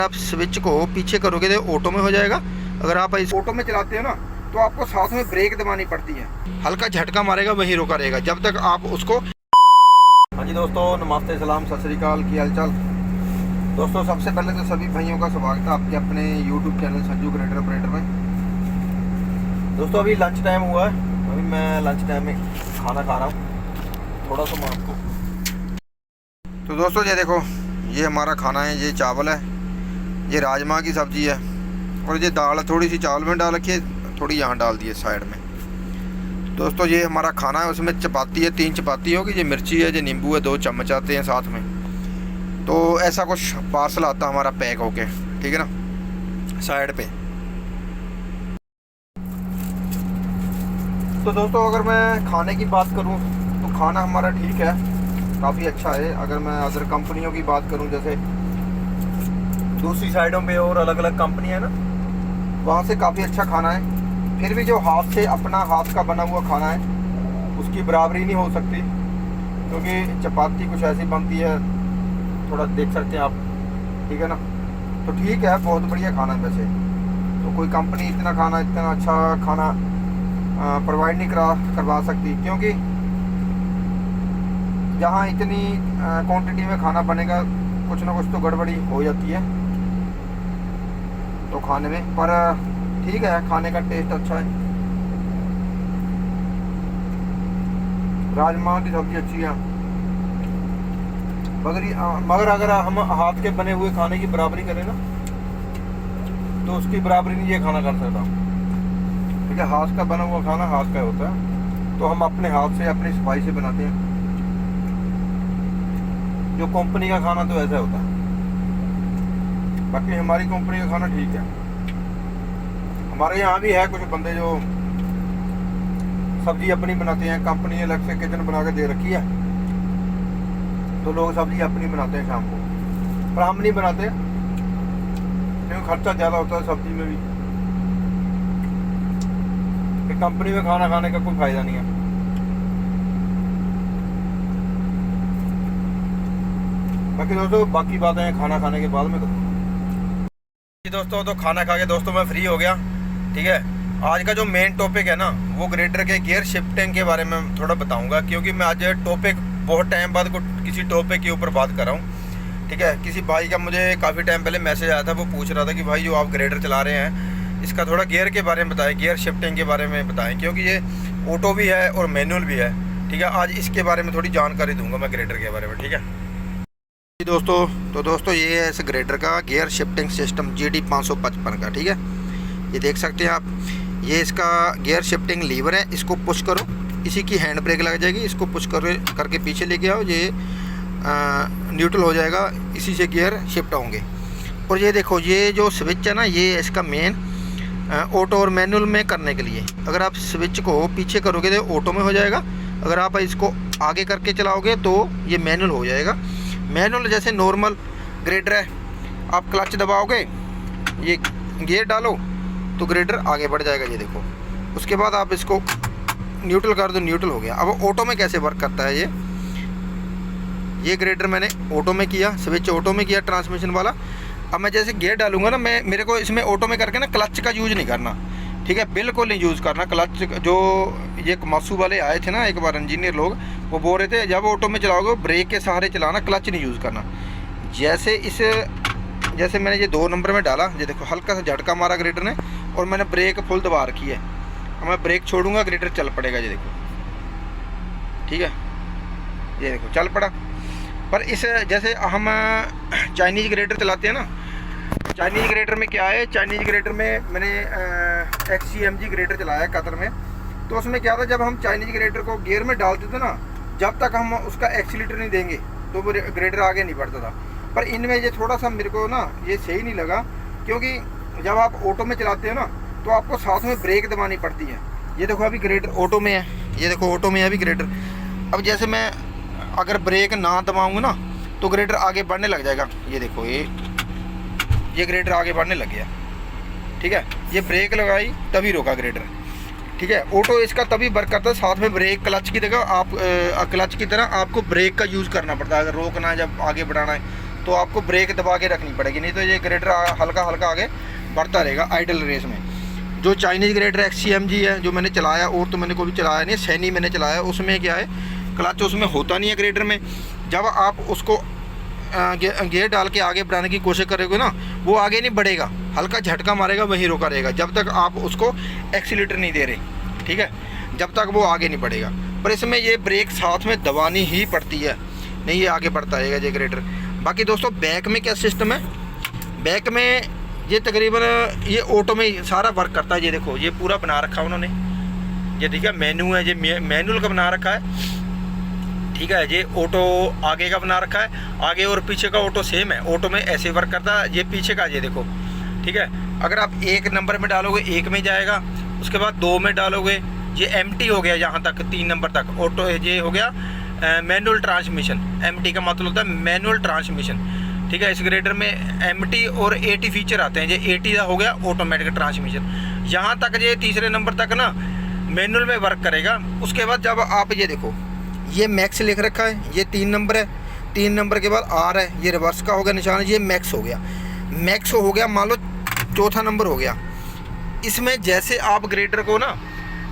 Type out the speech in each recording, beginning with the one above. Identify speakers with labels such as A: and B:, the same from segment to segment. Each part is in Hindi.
A: आप स्विच को पीछे करोगे तो ऑटो में हो जाएगा। अगर आप इस ऑटो में चलाते हो ना तो आपको साथ में ब्रेक दबानी पड़ती है। हल्का झटका मारेगा वही रोका रहेगा जब तक आप उसको। हाँ जी दोस्तों, नमस्ते, सलाम, सत श्री अकाल, की हालचाल। दोस्तों सबसे पहले तो सभी भाइयों का स्वागत है आपके अपने YouTube channel Sanju grader operator में। दोस्तों अभी लंच टाइम हुआ है, अभी मैं लंच टाइम में खाना खा रहा हूँ थोड़ा सा मैं आपको। तो दोस्तों ये देखो, ये हमारा खाना है, ये चावल है, ये राजमा की सब्ज़ी है और ये दाल थोड़ी सी चावल में डाल रखी है, थोड़ी यहाँ डाल दी है साइड में। दोस्तों ये हमारा खाना है, उसमें चपाती है, 3 चपाती होगी, ये मिर्ची है, ये नींबू है, 2 चम्मच आते हैं साथ में। तो ऐसा कुछ पार्सल आता हमारा पैक होके, ठीक है ना, साइड पे। तो दोस्तों अगर मैं खाने की बात करूं तो खाना हमारा ठीक है, काफ़ी अच्छा है। अगर मैं अदर कंपनियों की बात करूं, जैसे दूसरी साइडों पे और अलग अलग कंपनी है ना, वहाँ से काफ़ी अच्छा खाना है। फिर भी जो हाथ से अपना हाथ का बना हुआ खाना है उसकी बराबरी नहीं हो सकती, क्योंकि चपाती कुछ ऐसी बनती है, थोड़ा देख सकते हैं आप, ठीक है ना। तो ठीक है, बहुत बढ़िया खाना है वैसे। तो कोई कंपनी इतना अच्छा खाना प्रोवाइड नहीं करवा सकती, क्योंकि जहाँ इतनी क्वांटिटी में खाना बनेगा कुछ ना कुछ तो गड़बड़ी हो जाती है तो खाने में। पर ठीक है, खाने का टेस्ट अच्छा है। राजमा की सब्ज़ी अच्छी है, मगर अगर हम हाथ के बने हुए खाने की बराबरी करें ना तो उसकी बराबरी नहीं ये खाना कर सकता, ठीक है। हाथ का बना हुआ खाना हाथ का होता है, तो हम अपने हाथ से अपनी सफाई से बनाते हैं। जो कंपनी का खाना तो ऐसा होता है, बाकी हमारी कंपनी का खाना ठीक है। हमारे यहाँ भी है कुछ बंदे जो सब्जी अपनी बनाते हैं, कंपनी ने अलग से किचन बना के दे रखी है, तो लोग सब्जी अपनी बनाते हैं शाम को। पर हम नहीं बनाते क्योंकि खर्चा ज़्यादा होता है सब्जी में भी, कि कंपनी में खाना खाने का कोई फ़ायदा नहीं है। बाकी दोस्तों बाकी बातें खाना खाने के बाद में करूँगा। दोस्तों तो खाना खा के दोस्तों मैं फ्री हो गया, ठीक है। आज का जो मेन टॉपिक है ना वो ग्रेडर के गियर शिफ्टिंग के बारे में थोड़ा बताऊंगा, क्योंकि मैं आज टॉपिक बहुत टाइम बाद किसी टॉपिक के ऊपर बात कर रहा हूँ, ठीक है। किसी भाई का मुझे काफ़ी टाइम पहले मैसेज आया था, वो पूछ रहा था कि भाई जो आप ग्रेडर चला रहे हैं इसका थोड़ा गियर के बारे में बताएं, गियर शिफ्टिंग के बारे में बताएं, क्योंकि ये ऑटो भी है और मैनुअल भी है, ठीक है। आज इसके बारे में थोड़ी जानकारी दूँगा मैं ग्रेडर के बारे में, ठीक है दोस्तों ये है इस ग्रेडर का गियर शिफ्टिंग सिस्टम GD 555 का, ठीक है। ये देख सकते हैं आप, ये इसका गियर शिफ्टिंग लीवर है, इसको पुश करो, इसी की हैंड ब्रेक लग जाएगी, इसको पुश करके पीछे लेके आओ, ये न्यूट्रल हो जाएगा, इसी से गियर शिफ्ट होंगे। और ये देखो, ये जो स्विच है ना, ये इसका मेन ऑटो और मैनुअल में करने के लिए। अगर आप स्विच को पीछे करोगे तो ऑटो में हो जाएगा, अगर आप इसको आगे करके चलाओगे तो ये मैनुअल हो जाएगा। मैनुअल जैसे नॉर्मल ग्रेडर है, आप क्लच दबाओगे, ये गियर डालो तो ग्रेडर आगे बढ़ जाएगा, ये देखो। उसके बाद आप इसको न्यूट्रल कर दो, न्यूट्रल हो गया। अब ऑटो में कैसे वर्क करता है ये ग्रेडर मैंने ऑटो में किया, स्विच ऑटो में किया ट्रांसमिशन वाला। अब मैं जैसे गियर डालूंगा ना, मेरे को इसमें ऑटो में करके ना क्लच का यूज़ नहीं करना, ठीक है, बिल्कुल नहीं यूज़ करना क्लच। जो ये मासू वाले आए थे ना एक बार इंजीनियर लोग, वो बोल रहे थे जब ऑटो में चलाओगे ब्रेक के सहारे चलाना, क्लच नहीं यूज़ करना। जैसे मैंने ये 2 नंबर में डाला, ये देखो हल्का सा झटका मारा ग्रेडर ने और मैंने ब्रेक फुल दबा रखी है। अब मैं ब्रेक छोड़ूंगा, ग्रेडर चल पड़ेगा, ये देखो, ठीक है, ये देखो चल पड़ा। पर इस जैसे हम चाइनीज़ ग्रेडर चलाते हैं ना, चाइनीज़ ग्रेडर में क्या है, चाइनीज़ ग्रेडर में मैंने XCMG ग्रेडर चलाया कतर में, तो उसमें क्या था, जब हम चाइनीज़ ग्रेडर को गियर में डालते थे ना, जब तक हम उसका एक्सीलेटर नहीं देंगे तो वो ग्रेडर आगे नहीं बढ़ता था। पर इनमें ये थोड़ा सा मेरे को ना ये सही नहीं लगा, क्योंकि जब आप ऑटो में चलाते हो ना तो आपको साथ में ब्रेक दबानी पड़ती है। ये देखो अभी ग्रेडर ऑटो में है, ये देखो ऑटो में है अभी ग्रेडर। अब जैसे मैं अगर ब्रेक ना दबाऊँगा ना तो ग्रेडर आगे बढ़ने लग जाएगा, ये देखो ये ग्रेडर आगे बढ़ने लग गया, ठीक है। ये ब्रेक लगाई तभी रोका ग्रेडर, ठीक है। ऑटो इसका तभी वर्क करता है, साथ में ब्रेक क्लच की जगह आप क्लच की तरह आपको ब्रेक का यूज़ करना पड़ता है, अगर रोकना है, जब आगे बढ़ाना है तो आपको ब्रेक दबा के रखनी पड़ेगी, नहीं तो ये ग्रेडर हल्का हल्का आगे बढ़ता रहेगा आइडल रेस में। जो चाइनीज़ ग्रेडर XCMG है जो मैंने चलाया, और तो मैंने कोई चलाया नहीं, सैनी मैंने चलाया, उसमें क्या है क्लच उसमें होता नहीं है ग्रेडर में। जब आप उसको गियर डाल के आगे बढ़ाने की कोशिश करोगे ना, वो आगे नहीं बढ़ेगा, हल्का झटका मारेगा, वहीं रोका रहेगा जब तक आप उसको एक्सीलेटर नहीं दे रहे, ठीक है, जब तक वो आगे नहीं बढ़ेगा। पर इसमें ये ब्रेक साथ में दबानी ही पड़ती है, नहीं ये आगे बढ़ता रहेगा ये ग्रेडर। बाकी दोस्तों बैक में क्या सिस्टम है, बैक में ये तकरीबन ये ऑटो में सारा वर्क करता है। ये देखो ये पूरा बना रखा है उन्होंने, ये ठीक है मेनू है, ये मैनुअल का बना रखा है, ठीक है। ये ऑटो आगे का बना रखा है, आगे और पीछे का ऑटो सेम है, ऑटो में ऐसे वर्क करता है। ये पीछे का ये देखो, ठीक है। अगर आप 1 नंबर में डालोगे 1 में जाएगा, उसके बाद 2 में डालोगे ये एमटी हो गया, यहाँ तक 3 नंबर तक ऑटो, ये हो गया मैनुअल ट्रांसमिशन। एमटी का मतलब होता है मैनुअल ट्रांसमिशन, ठीक है। इस ग्रेडर में एमटी और एटी फीचर आते हैं। ये एटी का हो गया ऑटोमेटिक ट्रांसमिशन। यहाँ तक ये 3रे नंबर तक ना मैनुअल में वर्क करेगा। उसके बाद जब आप ये देखो ये मैक्स लिख रखा है, ये 3 नंबर है, 3 नंबर के बाद आर है, ये रिवर्स का हो गया निशान, ये मैक्स हो गया। मैक्स हो गया मान लो 4था नंबर हो गया। इसमें जैसे आप ग्रेडर को ना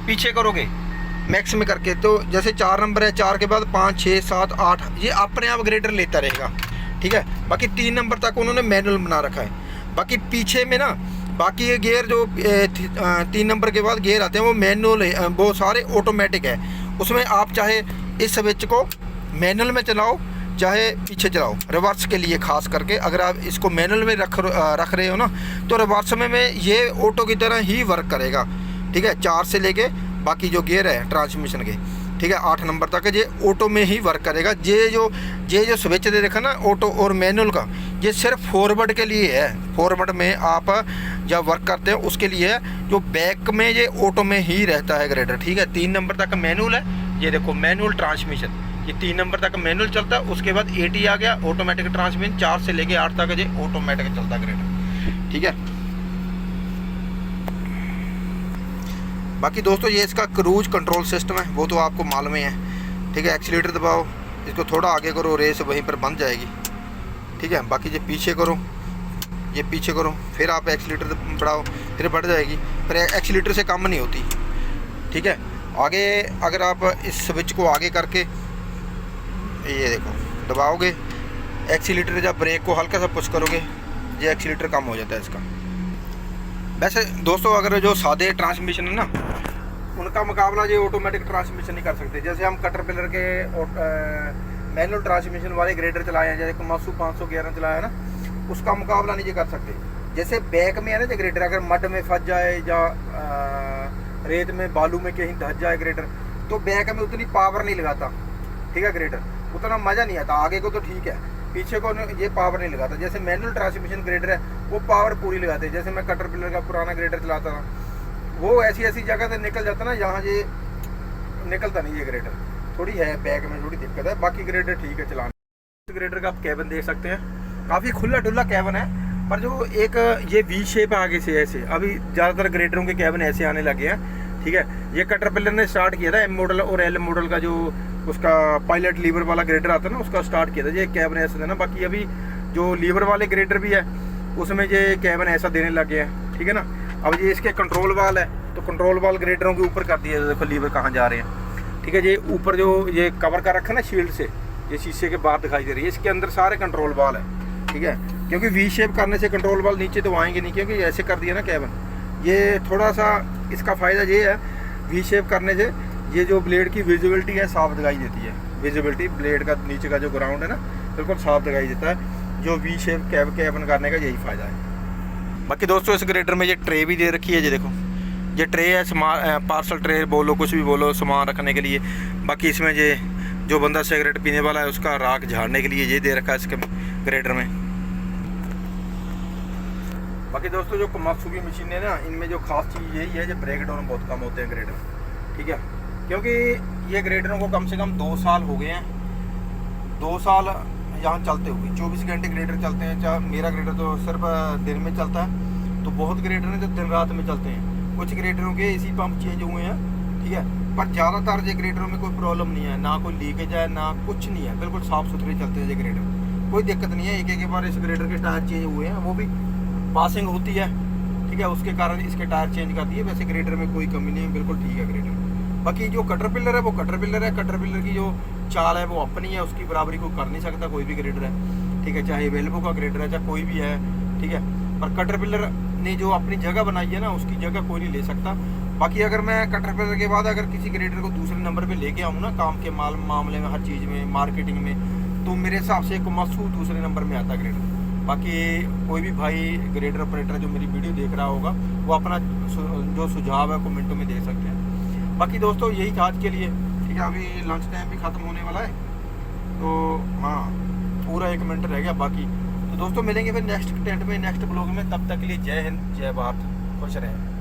A: पीछे करोगे मैक्स में करके, तो जैसे 4 नंबर है, 4 के बाद 5 6 7 8, ये अपने आप ग्रेडर लेता रहेगा, ठीक है। बाकी 3 नंबर तक उन्होंने मैनुअल बना रखा है। बाकी पीछे में ना बाकी ये गियर जो 3 नंबर के बाद गियर आते हैं वो मैनुअल है, वो सारे ऑटोमेटिक है। उसमें आप चाहे इस स्विच को मैनुअल में चलाओ चाहे पीछे चलाओ, रिवर्स के लिए खास करके अगर आप इसको मैनुअल में रख रहे हो ना, तो रिवर्स में ये ऑटो की तरह ही वर्क करेगा, ठीक है। 4 से लेके बाकी जो गियर है ट्रांसमिशन के, ठीक है, 8 नंबर तक ये ऑटो में ही वर्क करेगा। ये जो स्विच दे देखा ना ऑटो और मैनुअल का, ये सिर्फ फॉरवर्ड के लिए है। फॉरवर्ड में आप जब वर्क करते हैं उसके लिए है, जो बैक में ये ऑटो में ही रहता है ग्रेडर, ठीक है। 3 नंबर तक मैनुअल है, ये देखो मैनुअल ट्रांसमिशन, ये 3 नंबर तक मैनुअल चलता है। उसके बाद 80 आ गया ऑटोमेटिक ट्रांसमिशन, 4 से लेके 8 तक ये ऑटोमेटिक चलता है ग्रेडर, ठीक है। बाकी दोस्तों ये इसका क्रूज कंट्रोल सिस्टम है, वो तो आपको मालूम ही है, ठीक है। एक्सीलेटर दबाओ, इसको थोड़ा आगे करो, रेस वहीं पर बंद जाएगी, ठीक है। बाकी ये पीछे करो, ये पीछे करो, फिर आप एक्सीलेटर बढ़ाओ, फिर बढ़ जाएगी, फिर एक्सीलेटर से कम नहीं होती, ठीक है। आगे अगर आप इस स्विच को आगे करके ये देखो दबाओगे एक्सीलेटर, जब ब्रेक को हल्का सा पुश करोगे ये एक्सीलेटर कम हो जाता है इसका। वैसे दोस्तों अगर जो सादे ट्रांसमिशन है ना, उनका मुकाबला ये ऑटोमेटिक ट्रांसमिशन नहीं कर सकते। जैसे हम कैटरपिलर के मैनुअल ट्रांसमिशन वाले ग्रेडर चलाए हैं, जैसे कोमात्सु 511 चलाया ना, उसका मुकाबला नहीं कर सकते। जैसे बैक में है ना जो ग्रेडर, अगर मड में फंस जाए या रेत में बालू में कहीं धस जाए ग्रेडर, तो बैक में उतनी पावर नहीं लगाता, ठीक है। ग्रेडर उतना मज़ा नहीं आता। आगे को तो ठीक है, पीछे को ये पावर नहीं लगाता। जैसे मैनुअल ट्रांसमिशन ग्रेडर है वो पावर पूरी लगाते हैं। जैसे मैं कैटरपिलर का पुराना ग्रेडर चलाता था, वो ऐसी ऐसी जगह से निकल जाता ना, यहाँ ये निकलता नहीं ये ग्रेडर, थोड़ी है बैक में थोड़ी दिक्कत है। बाकी ग्रेडर ठीक है चलाना। इस ग्रेडर का आप कैबिन देख सकते हैं, काफ़ी खुला डुल्ला कैबिन है, पर जो एक ये वी शेप आगे से ऐसे, अभी ज़्यादातर ग्रेडरों के कैबिन ऐसे आने लगे हैं, ठीक है। ये कैटरपिलर ने स्टार्ट किया था, M मॉडल और L मॉडल का जो उसका पायलट लीवर वाला ग्रेडर आता है ना, उसका स्टार्ट किया था ये कैबिन ऐसा देना। बाकी अभी जो लीवर वाले ग्रेडर भी है उसमें ये कैबिन ऐसा देने लगे हैं, ठीक है ना। अब ये इसके कंट्रोल वाल है, तो कंट्रोल वाल ग्रेडरों के ऊपर कर दिया, देखो लीवर कहाँ जा रहे हैं, ठीक है। ये ऊपर जो ये कवर कर रखा है ना शील्ड से, ये शीशे के बाहर दिखाई दे रही है, इसके अंदर सारे कंट्रोल वाल है, ठीक है। क्योंकि वी शेप करने से कंट्रोल वाल नीचे तो आएंगे नहीं, क्योंकि ऐसे कर दिया ना कैबिन। ये थोड़ा सा इसका फ़ायदा ये है, वी शेप करने से ये जो ब्लेड की विजिबिलिटी है साफ दिखाई देती है। विजिबिलिटी ब्लेड का नीचे का जो ग्राउंड है ना बिल्कुल साफ दिखाई देता है, जो वी शेप कैबिन करने का यही फ़ायदा है। बाकी दोस्तों इस ग्रेडर में ये ट्रे भी दे रखी है, ये देखो ये ट्रे है, पार्सल ट्रे बोलो, कुछ भी बोलो, सामान रखने के लिए। बाकी इसमें ये जो बंदा सिगरेट पीने वाला है उसका राख झाड़ने के लिए ये दे रखा है इसके ग्रेडर में। बाकी दोस्तों जो कोमात्सु की मशीन है ना, इनमें जो खास चीज़ यही है, जो ब्रेक डाउन बहुत कम होते हैं ग्रेडर, ठीक है। क्योंकि ये ग्रेडरों को कम से कम 2 साल हो गए हैं, 2 साल यहाँ चलते हुए 24 घंटे ग्रेडर चलते हैं। चाहे मेरा ग्रेडर तो सिर्फ दिन में चलता है, तो बहुत ग्रेडर हैं जो दिन रात में चलते हैं। कुछ ग्रेडरों के एसी पंप चेंज हुए हैं, ठीक है, पर ज़्यादातर ये ग्रेडरों में कोई प्रॉब्लम नहीं है, ना कोई लीकेज है ना कुछ नहीं है, बिल्कुल साफ़ सुथरे चलते हैं ये ग्रेडर, कोई दिक्कत नहीं है। एक बार इस ग्रेडर के टायर चेंज हुए हैं, वो भी पासिंग होती है, ठीक है, उसके कारण इसके टायर चेंज कर दिए। वैसे ग्रेडर में कोई कमी नहीं है, बिल्कुल ठीक है ग्रेडर। बाकी जो कटरपिलर है वो कटरपिलर है, कटरपिलर की जो चाल है वो अपनी है, उसकी बराबरी को कर नहीं सकता कोई भी ग्रेडर है, ठीक है, चाहे वेल्वो का ग्रेडर है चाहे कोई भी है, ठीक है। पर कटरपिलर ने जो अपनी जगह बनाई है ना, उसकी जगह कोई नहीं ले सकता। बाकी अगर मैं कटरपिलर के बाद अगर किसी ग्रेडर को दूसरे नंबर पे लेके आऊँ ना, काम के मामले में, हर चीज़ में, मार्केटिंग में, तो मेरे हिसाब से एक मसूद दूसरे नंबर में आता ग्रेडर। बाकी कोई भी भाई ग्रेडर ऑपरेटर जो मेरी वीडियो देख रहा होगा, वो अपना जो सुझाव है कमेंटों में दे सकते हैं। बाकी दोस्तों यही था आज के लिए, ठीक है। अभी लंच टाइम भी ख़त्म होने वाला है, तो हाँ पूरा 1 मिनट रह गया बाकी। तो दोस्तों मिलेंगे फिर नेक्स्ट कंटेंट में, नेक्स्ट ब्लॉग में। तब तक के लिए जय हिंद, जय भारत, खुश रहें।